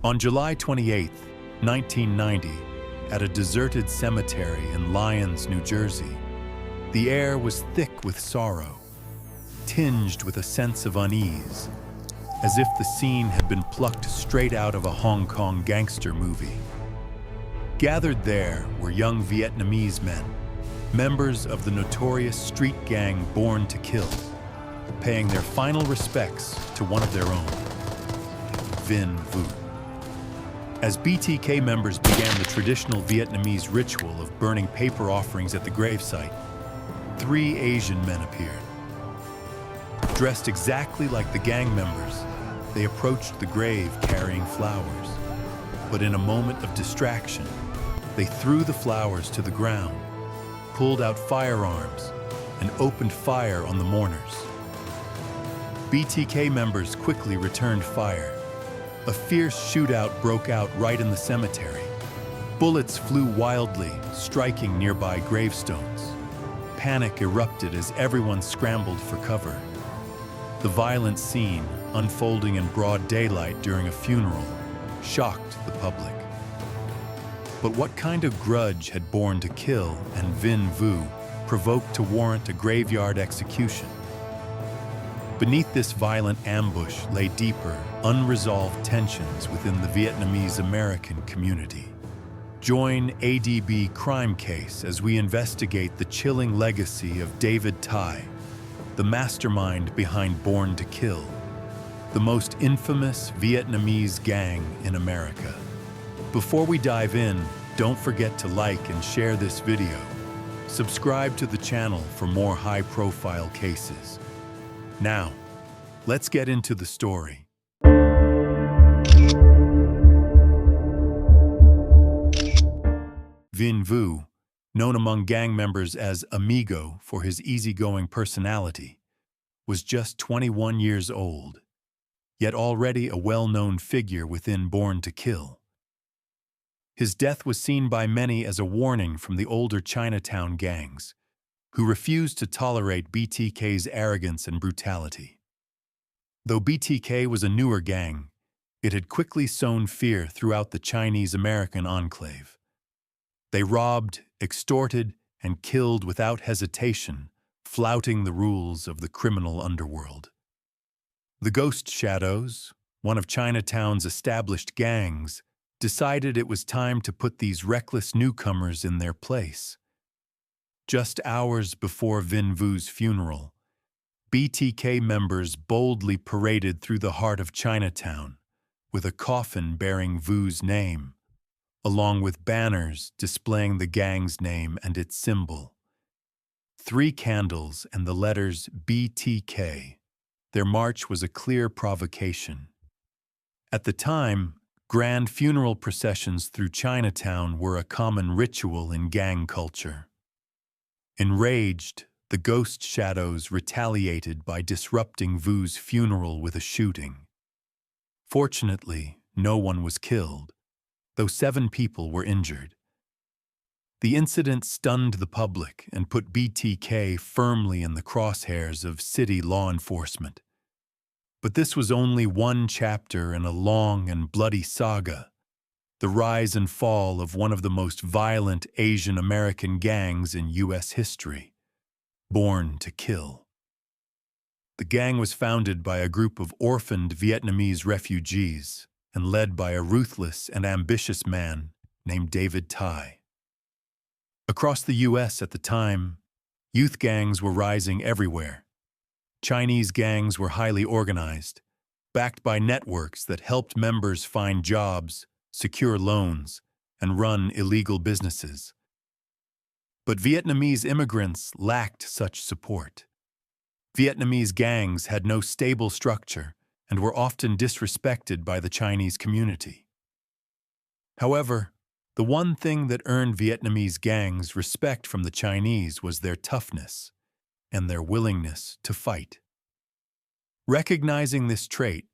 On July 28, 1990, at a deserted cemetery in Lyons, New Jersey, the air was thick with sorrow, tinged with a sense of unease, as if the scene had been plucked straight out of a Hong Kong gangster movie. Gathered there were young Vietnamese men, members of the notorious street gang Born to Kill, paying their final respects to one of their own, Vinh Vu. As BTK members began the traditional Vietnamese ritual of burning paper offerings at the gravesite, 3 Asian men appeared. Dressed exactly like the gang members, they approached the grave carrying flowers. But in a moment of distraction, they threw the flowers to the ground, pulled out firearms, and opened fire on the mourners. BTK members quickly returned fire. A fierce shootout broke out right in the cemetery. Bullets flew wildly, striking nearby gravestones. Panic erupted as everyone scrambled for cover. The violent scene, unfolding in broad daylight during a funeral, shocked the public. But what kind of grudge had Born to Kill and Vinh Vu provoked to warrant a graveyard execution? Beneath this violent ambush lay deeper, unresolved tensions within the Vietnamese-American community. Join ADB Crime Case as we investigate the chilling legacy of David Thai, the mastermind behind Born to Kill, the most infamous Vietnamese gang in America. Before we dive in, don't forget to like and share this video. Subscribe to the channel for more high-profile cases. Now, let's get into the story. Vinh Vu, known among gang members as Amigo for his easygoing personality, was just 21 years old, yet already a well-known figure within Born to Kill. His death was seen by many as a warning from the older Chinatown gangs, who refused to tolerate BTK's arrogance and brutality. Though BTK was a newer gang, it had quickly sown fear throughout the Chinese-American enclave. They robbed, extorted, and killed without hesitation, flouting the rules of the criminal underworld. The Ghost Shadows, one of Chinatown's established gangs, decided it was time to put these reckless newcomers in their place. Just hours before Vinh Vu's funeral, BTK members boldly paraded through the heart of Chinatown with a coffin bearing Vu's name, along with banners displaying the gang's name and its symbol. 3 candles and the letters BTK. Their march was a clear provocation. At the time, grand funeral processions through Chinatown were a common ritual in gang culture. Enraged, the Ghost Shadows retaliated by disrupting Vu's funeral with a shooting. Fortunately, no one was killed, though 7 people were injured. The incident stunned the public and put BTK firmly in the crosshairs of city law enforcement. But this was only one chapter in a long and bloody saga, the rise and fall of one of the most violent Asian American gangs in U.S. history, Born to Kill. The gang was founded by a group of orphaned Vietnamese refugees and led by a ruthless and ambitious man named David Thai. Across the U.S. at the time, youth gangs were rising everywhere. Chinese gangs were highly organized, backed by networks that helped members find jobs, secure loans, and run illegal businesses. But Vietnamese immigrants lacked such support. Vietnamese gangs had no stable structure and were often disrespected by the Chinese community. However, the one thing that earned Vietnamese gangs respect from the Chinese was their toughness and their willingness to fight. Recognizing this trait,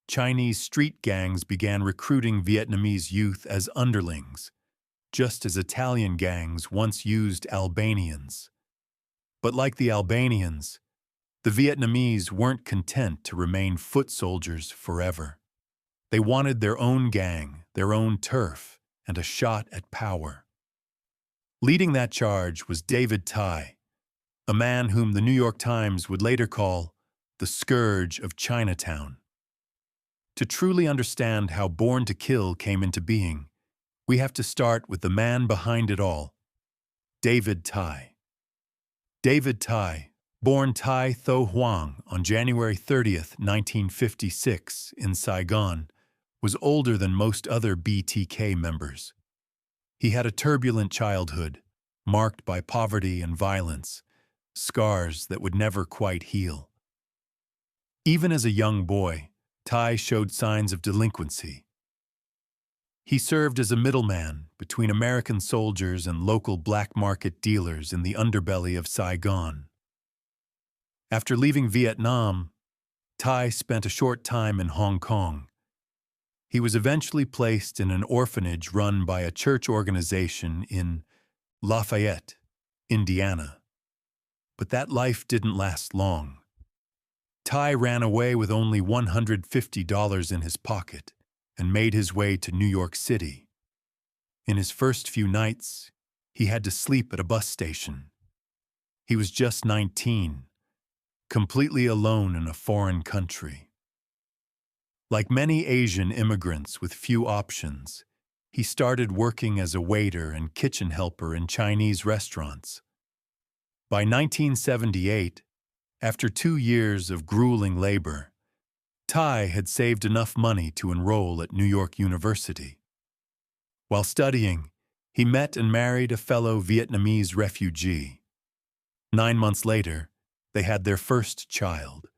Chinese street gangs began recruiting Vietnamese youth as underlings, just as Italian gangs once used Albanians. But like the Albanians, the Vietnamese weren't content to remain foot soldiers forever. They wanted their own gang, their own turf, and a shot at power. Leading that charge was David Tai, a man whom the New York Times would later call the scourge of Chinatown. To truly understand how Born to Kill came into being, we have to start with the man behind it all, David Tai. David Tai, born Tai Tho Huang on January 30th, 1956, in Saigon, was older than most other BTK members. He had a turbulent childhood, marked by poverty and violence, scars that would never quite heal. Even as a young boy, Tai showed signs of delinquency. He served as a middleman between American soldiers and local black market dealers in the underbelly of Saigon. After leaving Vietnam, Tai spent a short time in Hong Kong. He was eventually placed in an orphanage run by a church organization in Lafayette, Indiana. But that life didn't last long. Tai ran away with only $150 in his pocket and made his way to New York City. In his first few nights, he had to sleep at a bus station. He was just 19, completely alone in a foreign country. Like many Asian immigrants with few options, he started working as a waiter and kitchen helper in Chinese restaurants. By 1978, after 2 years of grueling labor, Tai had saved enough money to enroll at New York University. While studying, he met and married a fellow Vietnamese refugee. 9 months later, they had their first child.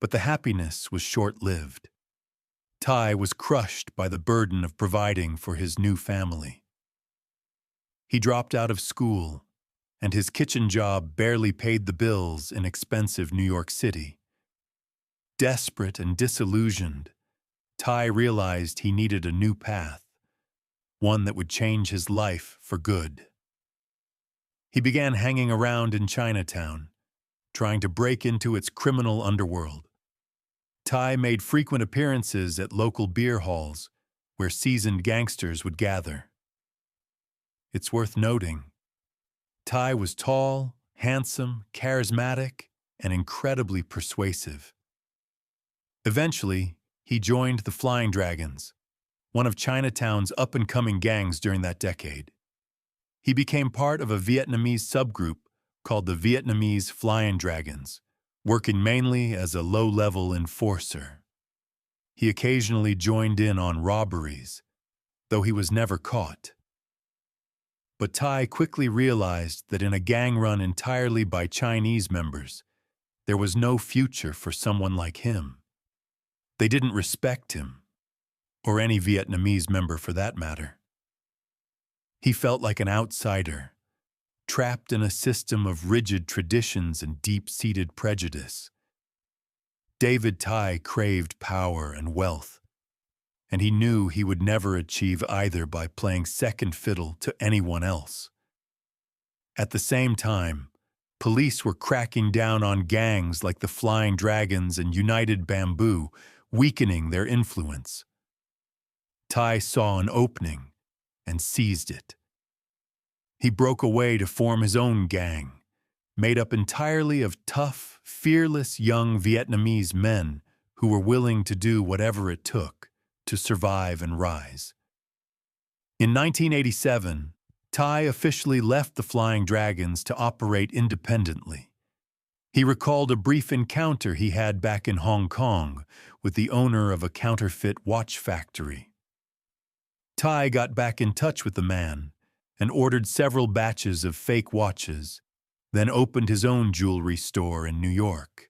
But the happiness was short-lived. Tai was crushed by the burden of providing for his new family. He dropped out of school, and his kitchen job barely paid the bills in expensive New York City. Desperate and disillusioned, Tai realized he needed a new path, one that would change his life for good. He began hanging around in Chinatown, trying to break into its criminal underworld. Tai made frequent appearances at local beer halls where seasoned gangsters would gather. It's worth noting, Tai was tall, handsome, charismatic, and incredibly persuasive. Eventually, he joined the Flying Dragons, one of Chinatown's up-and-coming gangs during that decade. He became part of a Vietnamese subgroup called the Vietnamese Flying Dragons, working mainly as a low-level enforcer. He occasionally joined in on robberies, though he was never caught. But Tai quickly realized that in a gang run entirely by Chinese members, there was no future for someone like him. They didn't respect him, or any Vietnamese member for that matter. He felt like an outsider, trapped in a system of rigid traditions and deep-seated prejudice. David Tai craved power and wealth, and he knew he would never achieve either by playing second fiddle to anyone else. At the same time, police were cracking down on gangs like the Flying Dragons and United Bamboo, weakening their influence. Tai saw an opening and seized it. He broke away to form his own gang, made up entirely of tough, fearless young Vietnamese men who were willing to do whatever it took to survive and rise. In 1987, Tai officially left the Flying Dragons to operate independently. He recalled a brief encounter he had back in Hong Kong with the owner of a counterfeit watch factory. Tai got back in touch with the man and ordered several batches of fake watches, then opened his own jewelry store in New York.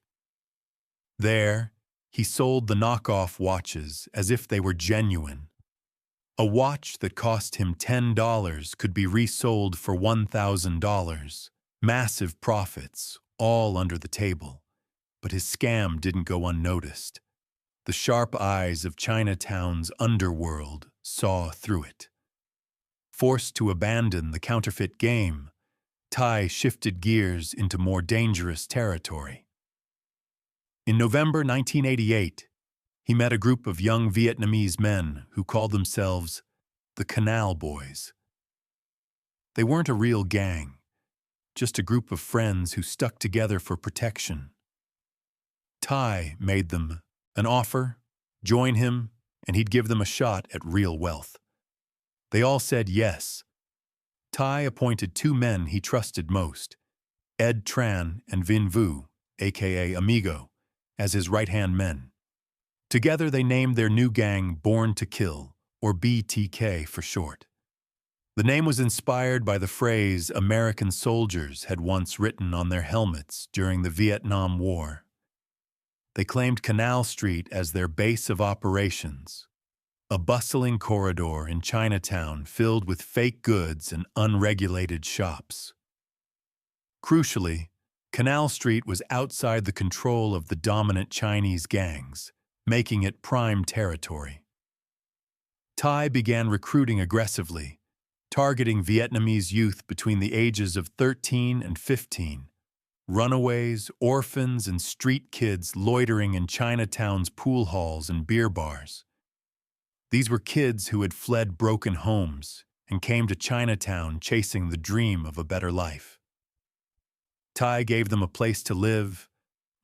There, he sold the knockoff watches as if they were genuine. A watch that cost him $10 could be resold for $1,000. Massive profits, all under the table. But his scam didn't go unnoticed. The sharp eyes of Chinatown's underworld saw through it. Forced to abandon the counterfeit game, Tai shifted gears into more dangerous territory. In November 1988, He met a group of young Vietnamese men who called themselves the Canal Boys. They weren't a real gang, just a group of friends who stuck together for protection. Thai made them an offer, join him, and he'd give them a shot at real wealth. They all said yes. Thai appointed two men he trusted most, Ed Tran and Vin Vu, aka Amigo, as his right-hand men. Together they named their new gang Born to Kill, or BTK for short. The name was inspired by the phrase American soldiers had once written on their helmets during the Vietnam War. They claimed Canal Street as their base of operations, a bustling corridor in Chinatown filled with fake goods and unregulated shops. Crucially, Canal Street was outside the control of the dominant Chinese gangs, making it prime territory. Thai began recruiting aggressively, targeting Vietnamese youth between the ages of 13 and 15, runaways, orphans, and street kids loitering in Chinatown's pool halls and beer bars. These were kids who had fled broken homes and came to Chinatown chasing the dream of a better life. Thai gave them a place to live,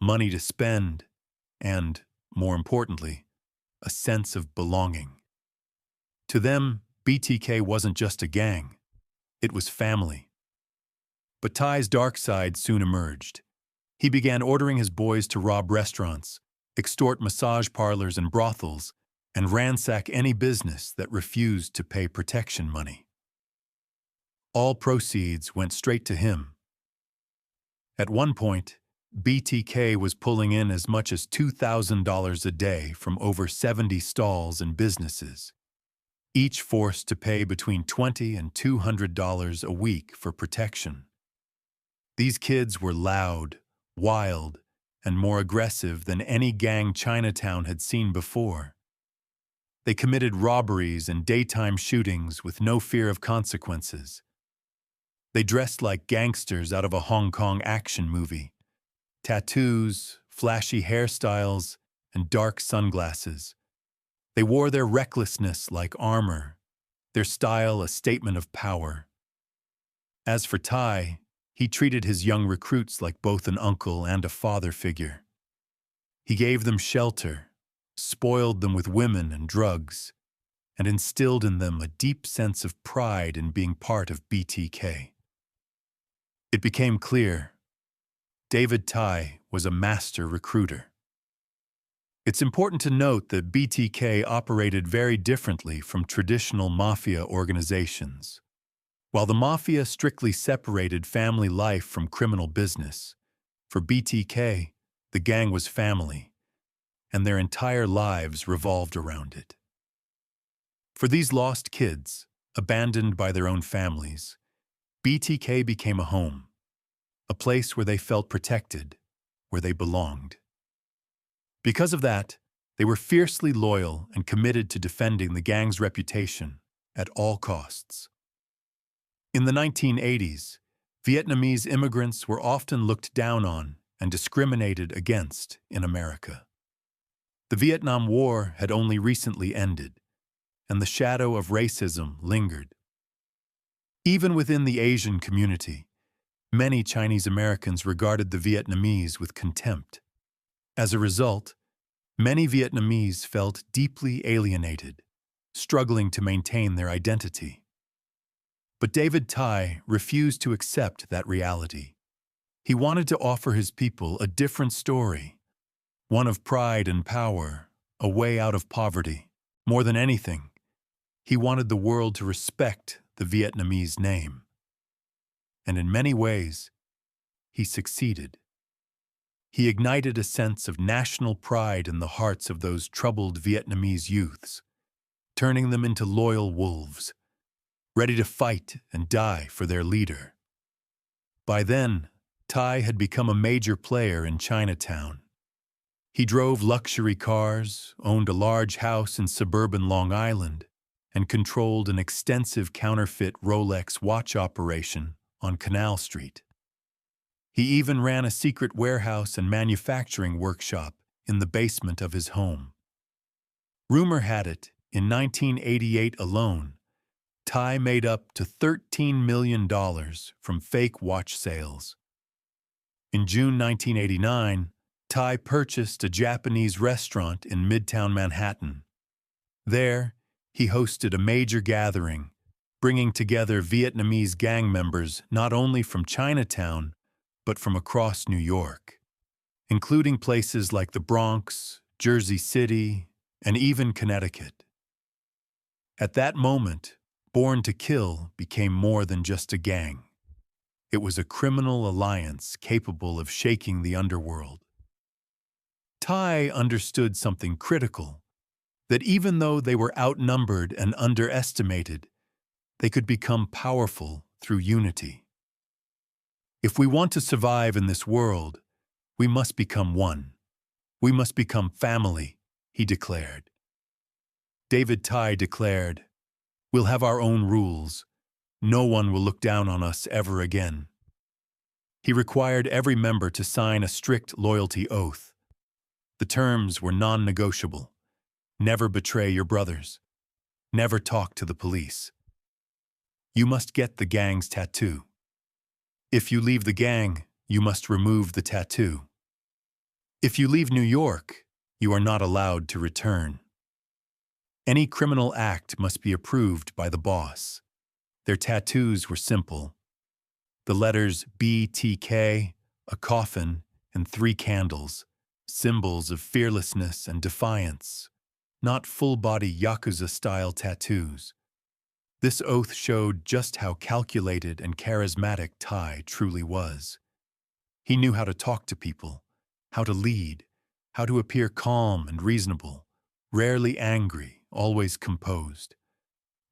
money to spend, and, more importantly, a sense of belonging. To them, BTK wasn't just a gang, it was family. But Thai's dark side soon emerged. He began ordering his boys to rob restaurants, extort massage parlors and brothels, and ransack any business that refused to pay protection money. All proceeds went straight to him. At one point, BTK was pulling in as much as $2,000 a day from over 70 stalls and businesses, each forced to pay between $20 and $200 a week for protection. These kids were loud, wild, and more aggressive than any gang Chinatown had seen before. They committed robberies and daytime shootings with no fear of consequences. They dressed like gangsters out of a Hong Kong action movie. Tattoos, flashy hairstyles, and dark sunglasses. They wore their recklessness like armor, their style a statement of power. As for Thai, he treated his young recruits like both an uncle and a father figure. He gave them shelter, spoiled them with women and drugs, and instilled in them a deep sense of pride in being part of BTK. It became clear, David Thai was a master recruiter. It's important to note that BTK operated very differently from traditional mafia organizations. While the mafia strictly separated family life from criminal business, for BTK, the gang was family, and their entire lives revolved around it. For these lost kids, abandoned by their own families, BTK became a home, a place where they felt protected, where they belonged. Because of that, they were fiercely loyal and committed to defending the gang's reputation at all costs. In the 1980s, Vietnamese immigrants were often looked down on and discriminated against in America. The Vietnam War had only recently ended, and the shadow of racism lingered. Even within the Asian community, many Chinese Americans regarded the Vietnamese with contempt. As a result, many Vietnamese felt deeply alienated, struggling to maintain their identity. But David Thai refused to accept that reality. He wanted to offer his people a different story, one of pride and power, a way out of poverty. More than anything, he wanted the world to respect the Vietnamese name. And in many ways, he succeeded. He ignited a sense of national pride in the hearts of those troubled Vietnamese youths, turning them into loyal wolves, ready to fight and die for their leader. By then, Thai had become a major player in Chinatown. He drove luxury cars, owned a large house in suburban Long Island, and controlled an extensive counterfeit Rolex watch operation on Canal Street. He even ran a secret warehouse and manufacturing workshop in the basement of his home. Rumor had it, in 1988 alone, Tai made up to $13 million from fake watch sales. In June 1989, Tai purchased a Japanese restaurant in Midtown Manhattan. There, he hosted a major gathering, bringing together Vietnamese gang members not only from Chinatown, but from across New York, including places like the Bronx, Jersey City, and even Connecticut. At that moment, Born to Kill became more than just a gang. It was a criminal alliance capable of shaking the underworld. Tai understood something critical, that even though they were outnumbered and underestimated, they could become powerful through unity. If we want to survive in this world, we must become one. We must become family, he declared. David Tai declared, "We'll have our own rules. No one will look down on us ever again." He required every member to sign a strict loyalty oath. The terms were non-negotiable. Never betray your brothers. Never talk to the police. You must get the gang's tattoo. If you leave the gang, you must remove the tattoo. If you leave New York, you are not allowed to return. Any criminal act must be approved by the boss. Their tattoos were simple. The letters BTK, a coffin, and 3 candles, symbols of fearlessness and defiance, not full-body Yakuza-style tattoos. This oath showed just how calculated and charismatic Tai truly was. He knew how to talk to people, how to lead, how to appear calm and reasonable, rarely angry, always composed.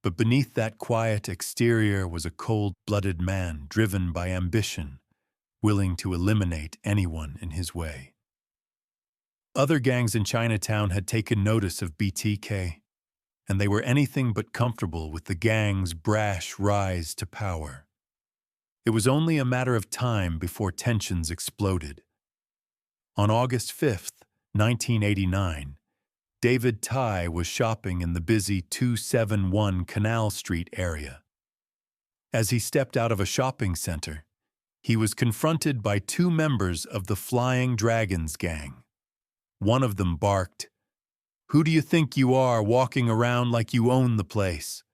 But beneath that quiet exterior was a cold-blooded man driven by ambition, willing to eliminate anyone in his way. Other gangs in Chinatown had taken notice of BTK, and they were anything but comfortable with the gang's brash rise to power. It was only a matter of time before tensions exploded. On August 5th, 1989, David Tai was shopping in the busy 271 Canal Street area. As he stepped out of a shopping center, he was confronted by 2 members of the Flying Dragons gang. One of them barked, "Who do you think you are walking around like you own the place?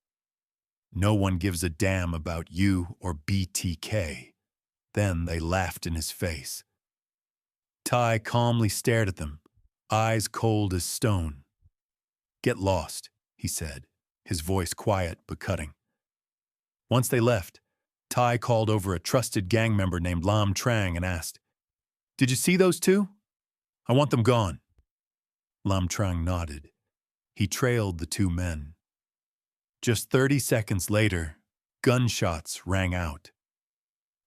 No one gives a damn about you or BTK." Then they laughed in his face. Tai calmly stared at them, eyes cold as stone. "Get lost," he said, his voice quiet but cutting. Once they left, Tai called over a trusted gang member named Lam Trang and asked, "Did you see those 2? I want them gone." Lam Trang nodded. He trailed the 2 men. Just 30 seconds later, gunshots rang out.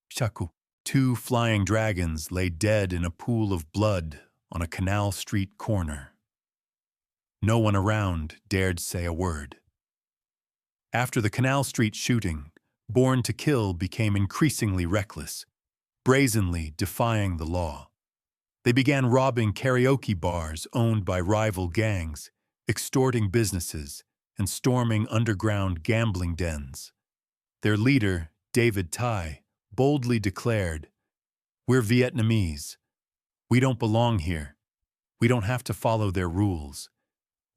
Shaku. 2 flying dragons lay dead in a pool of blood on a Canal Street corner. No one around dared say a word. After the Canal Street shooting, Born to Kill became increasingly reckless, brazenly defying the law. They began robbing karaoke bars owned by rival gangs, extorting businesses, and storming underground gambling dens. Their leader, David Tai, boldly declared, "We're Vietnamese. We don't belong here. We don't have to follow their rules.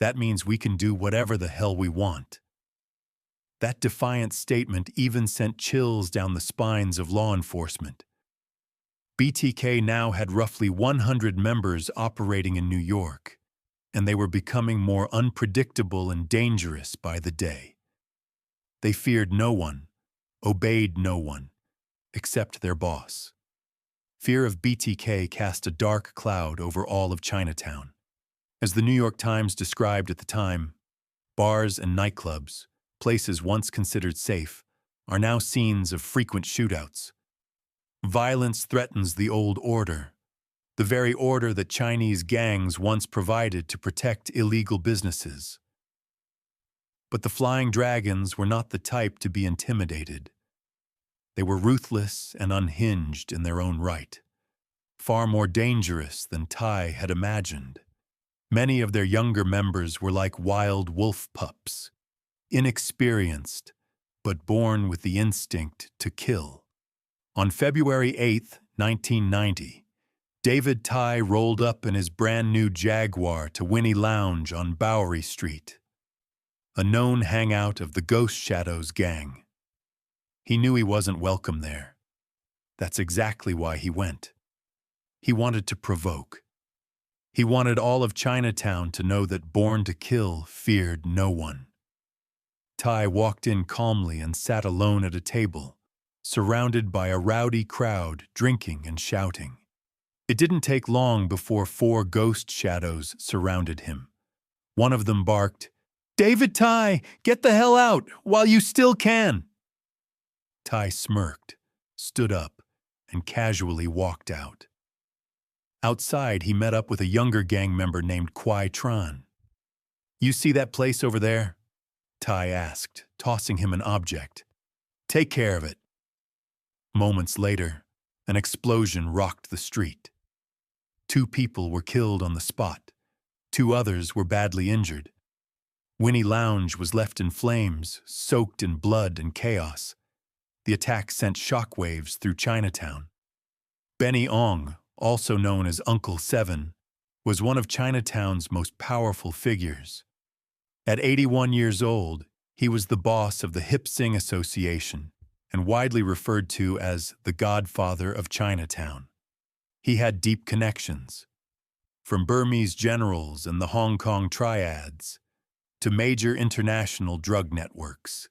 That means we can do whatever the hell we want." That defiant statement even sent chills down the spines of law enforcement. BTK now had roughly 100 members operating in New York, and they were becoming more unpredictable and dangerous by the day. They feared no one, obeyed no one, except their boss. Fear of BTK cast a dark cloud over all of Chinatown. As the New York Times described at the time, bars and nightclubs, places once considered safe, are now scenes of frequent shootouts. Violence threatens the old order, the very order that Chinese gangs once provided to protect illegal businesses. But the Flying Dragons were not the type to be intimidated. They were ruthless and unhinged in their own right, far more dangerous than Tai had imagined. Many of their younger members were like wild wolf pups, inexperienced, but born with the instinct to kill. On February 8, 1990, David Tai rolled up in his brand-new Jaguar to Winnie Lounge on Bowery Street, a known hangout of the Ghost Shadows gang. He knew he wasn't welcome there. That's exactly why he went. He wanted to provoke. He wanted all of Chinatown to know that Born to Kill feared no one. Tai walked in calmly and sat alone at a table, surrounded by a rowdy crowd drinking and shouting. It didn't take long before 4 ghost shadows surrounded him. One of them barked, "David Tai, get the hell out while you still can!" Tai smirked, stood up, and casually walked out. Outside, he met up with a younger gang member named Kwai Tran. "You see that place over there?" Tai asked, tossing him an object. "Take care of it." Moments later, an explosion rocked the street. 2 people were killed on the spot. 2 others were badly injured. Winnie Lounge was left in flames, soaked in blood and chaos. The attack sent shockwaves through Chinatown. Benny Ong, also known as Uncle Seven, was one of Chinatown's most powerful figures. At 81 years old, he was the boss of the Hip Sing Association and widely referred to as the Godfather of Chinatown. He had deep connections, from Burmese generals and the Hong Kong triads to major international drug networks.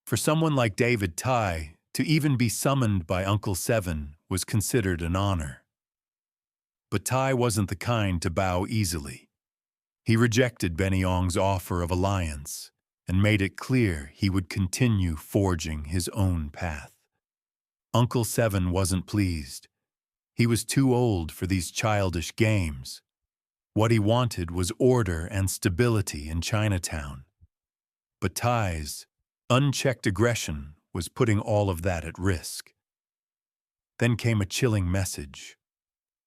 For someone like David Tai, to even be summoned by Uncle Seven was considered an honor. But Tai wasn't the kind to bow easily. He rejected Benny Ong's offer of alliance and made it clear he would continue forging his own path. Uncle Seven wasn't pleased. He was too old for these childish games. What he wanted was order and stability in Chinatown. But Tai's unchecked aggression was putting all of that at risk. Then came a chilling message.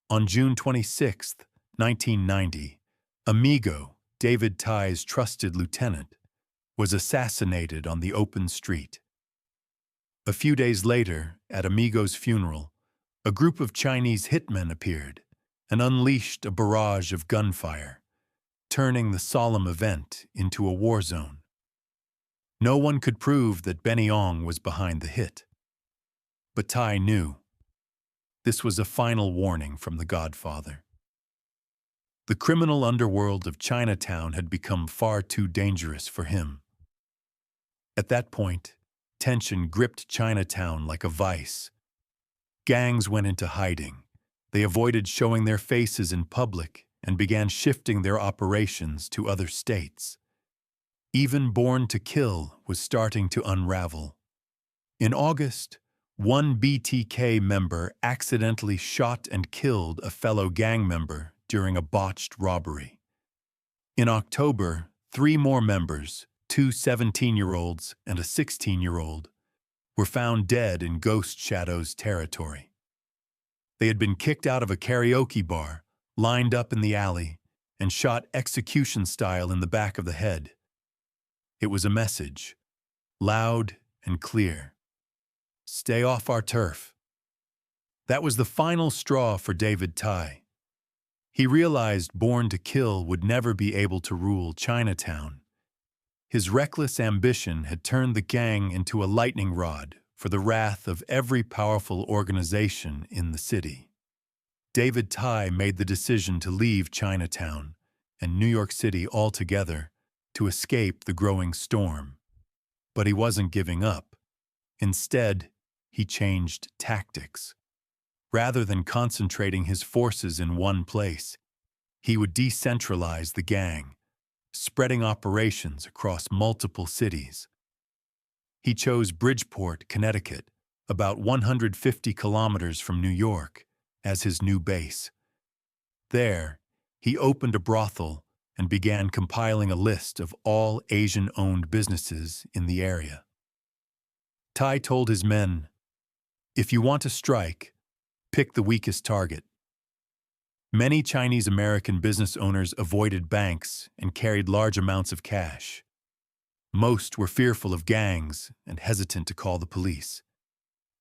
On June 26, 1990, Amigo, David Tai's trusted lieutenant, was assassinated on the open street. A few days later, at Amigo's funeral, a group of Chinese hitmen appeared and unleashed a barrage of gunfire, turning the solemn event into a war zone. No one could prove that Benny Ong was behind the hit. But Tai knew. This was a final warning from the Godfather. The criminal underworld of Chinatown had become far too dangerous for him. At that point, tension gripped Chinatown like a vice. Gangs went into hiding. They avoided showing their faces in public and began shifting their operations to other states. Even Born to Kill was starting to unravel. In August, one BTK member accidentally shot and killed a fellow gang member during a botched robbery. In October, 3 more members, 2 17-year-olds and a 16-year-old, were found dead in Ghost Shadows territory. They had been kicked out of a karaoke bar, lined up in the alley, and shot execution style in the back of the head. It was a message, loud and clear. Stay off our turf. That was the final straw for David Tai. He realized Born to Kill would never be able to rule Chinatown. His reckless ambition had turned the gang into a lightning rod for the wrath of every powerful organization in the city. David Tai made the decision to leave Chinatown and New York City altogether to escape the growing storm. But he wasn't giving up. Instead, he changed tactics. Rather than concentrating his forces in one place, he would decentralize the gang, spreading operations across multiple cities. He chose Bridgeport, Connecticut, about 150 kilometers from New York, as his new base. There, he opened a brothel and began compiling a list of all Asian-owned businesses in the area. Tai told his men, "If you want to strike, pick the weakest target." Many Chinese-American business owners avoided banks and carried large amounts of cash. Most were fearful of gangs and hesitant to call the police.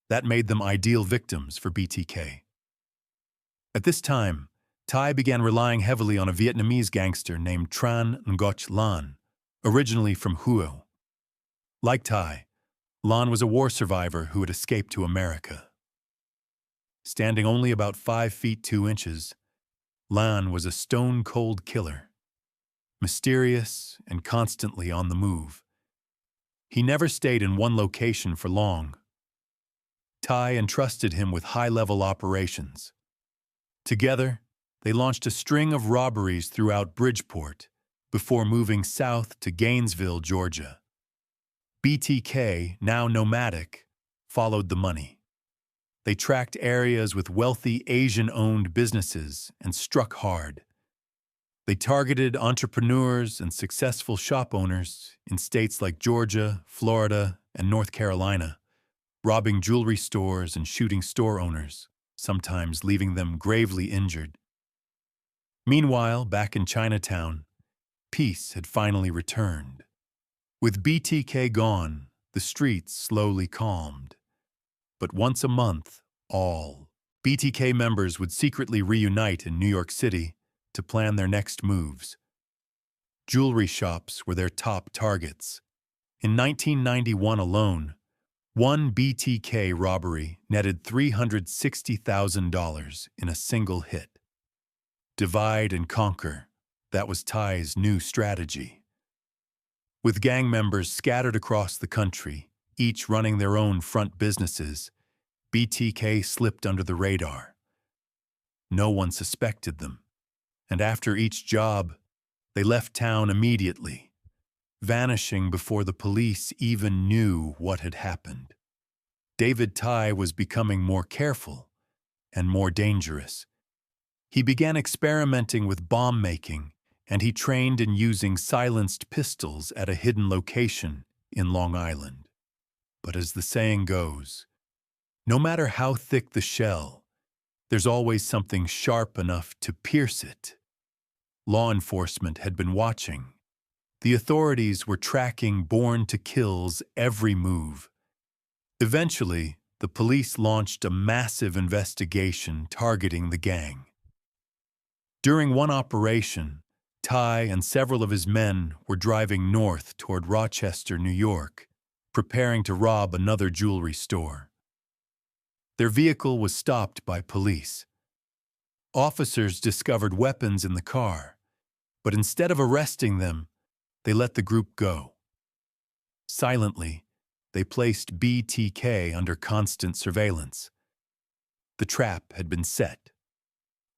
That made them ideal victims for BTK. At this time, Thai began relying heavily on a Vietnamese gangster named Tran Ngoc Lan, originally from Hue. Like Thai, Lan was a war survivor who had escaped to America. Standing only about 5 feet 2 inches, Lan was a stone-cold killer, mysterious and constantly on the move. He never stayed in one location for long. Thai entrusted him with high-level operations. Together, they launched a string of robberies throughout Bridgeport before moving south to Gainesville, Georgia. BTK, now nomadic, followed the money. They tracked areas with wealthy Asian-owned businesses and struck hard. They targeted entrepreneurs and successful shop owners in states like Georgia, Florida, and North Carolina, robbing jewelry stores and shooting store owners, sometimes leaving them gravely injured. Meanwhile, back in Chinatown, peace had finally returned. With BTK gone, the streets slowly calmed. But once a month, all BTK members would secretly reunite in New York City to plan their next moves. Jewelry shops were their top targets. In 1991 alone, one BTK robbery netted $360,000 in a single hit. Divide and conquer, that was Thai's new strategy. With gang members scattered across the country, each running their own front businesses, BTK slipped under the radar. No one suspected them, and after each job, they left town immediately, vanishing before the police even knew what had happened. David Thai was becoming more careful and more dangerous. He began experimenting with bomb making, and he trained in using silenced pistols at a hidden location in Long Island. But as the saying goes, no matter how thick the shell, there's always something sharp enough to pierce it. Law enforcement had been watching. The authorities were tracking Born to Kill's every move. Eventually, the police launched a massive investigation targeting the gang. During one operation, Thai and several of his men were driving north toward Rochester, New York, preparing to rob another jewelry store. Their vehicle was stopped by police. Officers discovered weapons in the car, but instead of arresting them, they let the group go. Silently, they placed BTK under constant surveillance. The trap had been set.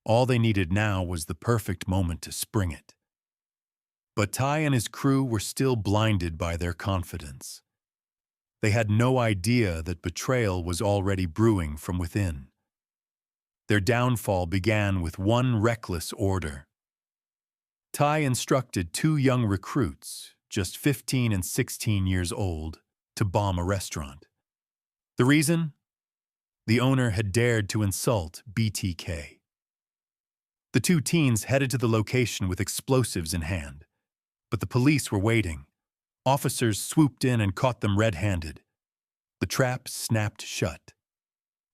All they needed now was the perfect moment to spring it. But Thai and his crew were still blinded by their confidence. They had no idea that betrayal was already brewing from within. Their downfall began with one reckless order. Thai instructed 2 young recruits, just 15 and 16 years old, to bomb a restaurant. The reason? The owner had dared to insult BTK. The 2 teens headed to the location with explosives in hand. But the police were waiting. Officers swooped in and caught them red-handed. The trap snapped shut.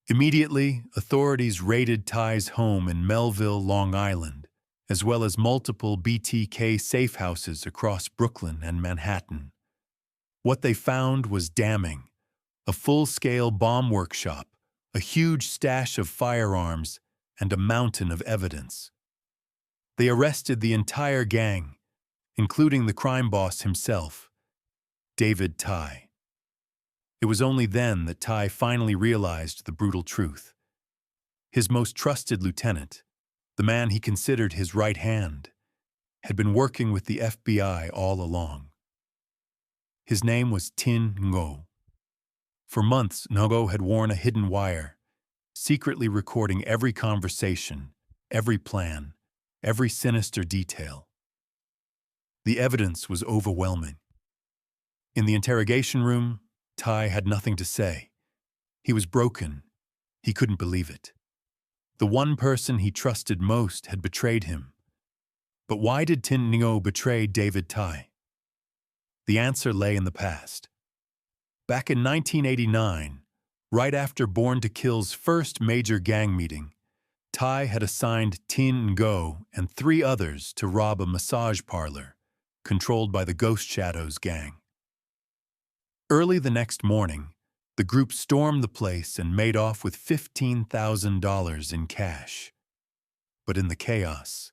Immediately, authorities raided Thai's home in Melville, Long Island, as well as multiple BTK safe houses across Brooklyn and Manhattan. What they found was damning: a full-scale bomb workshop, a huge stash of firearms, and a mountain of evidence. They arrested the entire gang, including the crime boss himself, David Thai. It was only then that Thai finally realized the brutal truth. His most trusted lieutenant, the man he considered his right hand, had been working with the FBI all along. His name was Tin Ngo. For months, Ngo had worn a hidden wire, secretly recording every conversation, every plan, every sinister detail. The evidence was overwhelming. In the interrogation room, Thai had nothing to say. He was broken. He couldn't believe it. The one person he trusted most had betrayed him. But why did Tin Ngo betray David Tai? The answer lay in the past. Back in 1989, right after Born to Kill's first major gang meeting, Tai had assigned Tin Ngo and 3 others to rob a massage parlor controlled by the Ghost Shadows gang. Early the next morning, the group stormed the place and made off with $15,000 in cash. But in the chaos,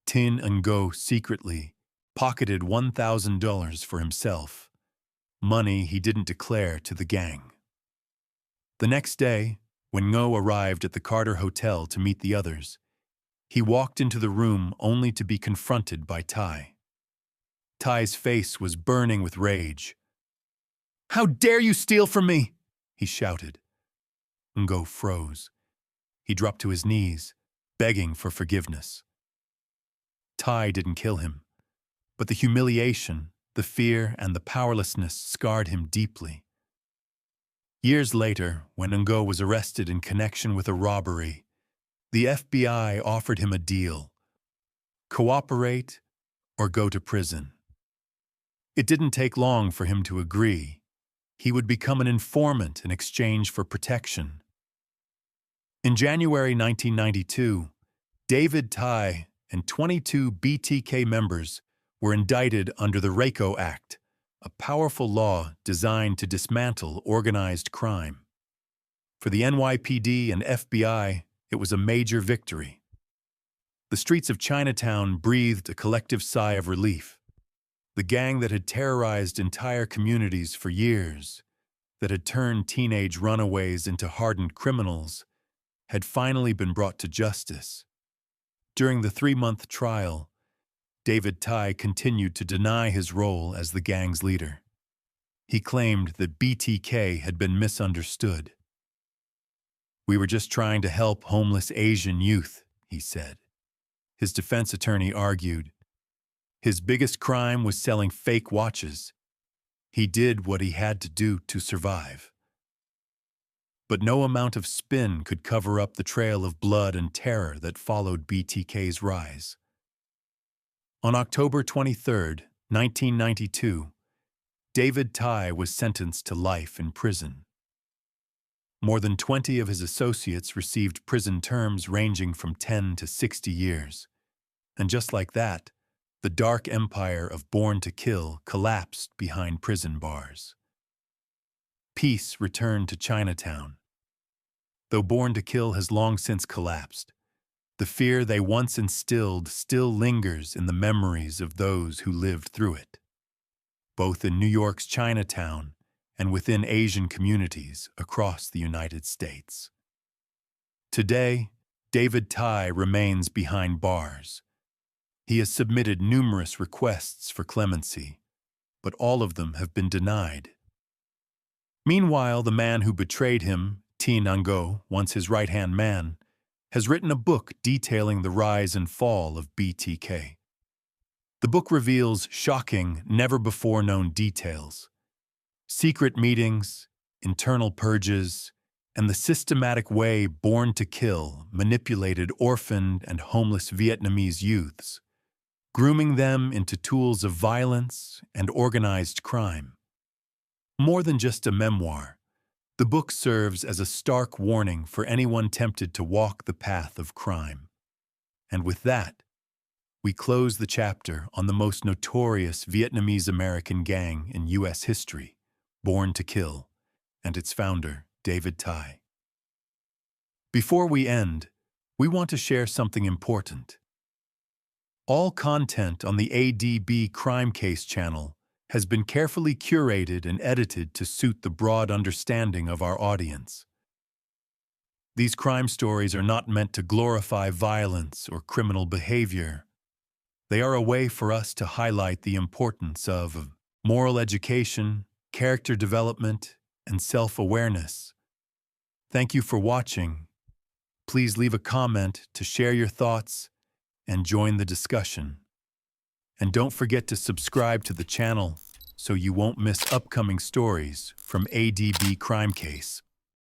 Tin Ngo secretly pocketed $1,000 for himself, money he didn't declare to the gang. The next day, when Ngo arrived at the Carter Hotel to meet the others, he walked into the room only to be confronted by Tai. Tai's face was burning with rage. "How dare you steal from me?" he shouted. Ngo froze. He dropped to his knees, begging for forgiveness. Tai didn't kill him, but the humiliation, the fear, and the powerlessness scarred him deeply. Years later, when Ngo was arrested in connection with a robbery, the FBI offered him a deal: cooperate or go to prison. It didn't take long for him to agree. He would become an informant in exchange for protection. In January 1992, David Tai and 22 BTK members were indicted under the RICO Act, a powerful law designed to dismantle organized crime. For the NYPD and FBI, it was a major victory. The streets of Chinatown breathed a collective sigh of relief. The gang that had terrorized entire communities for years, that had turned teenage runaways into hardened criminals, had finally been brought to justice. During the 3-month trial, David Tai continued to deny his role as the gang's leader. He claimed that BTK had been misunderstood. "We were just trying to help homeless Asian youth," he said. His defense attorney argued. His biggest crime was selling fake watches. He did what he had to do to survive. But no amount of spin could cover up the trail of blood and terror that followed BTK's rise. On October 23, 1992, David Tai was sentenced to life in prison. More than 20 of his associates received prison terms ranging from 10 to 60 years. And just like that, the dark empire of Born to Kill collapsed behind prison bars. Peace returned to Chinatown. Though Born to Kill has long since collapsed, the fear they once instilled still lingers in the memories of those who lived through it, both in New York's Chinatown and within Asian communities across the United States. Today, David Tai remains behind bars. He has submitted numerous requests for clemency, but all of them have been denied. Meanwhile, the man who betrayed him, Tin Ngo, once his right-hand man, has written a book detailing the rise and fall of BTK. The book reveals shocking, never-before-known details: secret meetings, internal purges, and the systematic way Born to Kill manipulated orphaned and homeless Vietnamese youths, grooming them into tools of violence and organized crime. More than just a memoir, the book serves as a stark warning for anyone tempted to walk the path of crime. And with that, we close the chapter on the most notorious Vietnamese-American gang in U.S. history, Born to Kill, and its founder, David Tai. Before we end, we want to share something important. All content on the ADB Crime Case channel has been carefully curated and edited to suit the broad understanding of our audience. These crime stories are not meant to glorify violence or criminal behavior. They are a way for us to highlight the importance of moral education, character development, and self-awareness. Thank you for watching. Please leave a comment to share your thoughts and join the discussion. And don't forget to subscribe to the channel so you won't miss upcoming stories from ADB Crime Case.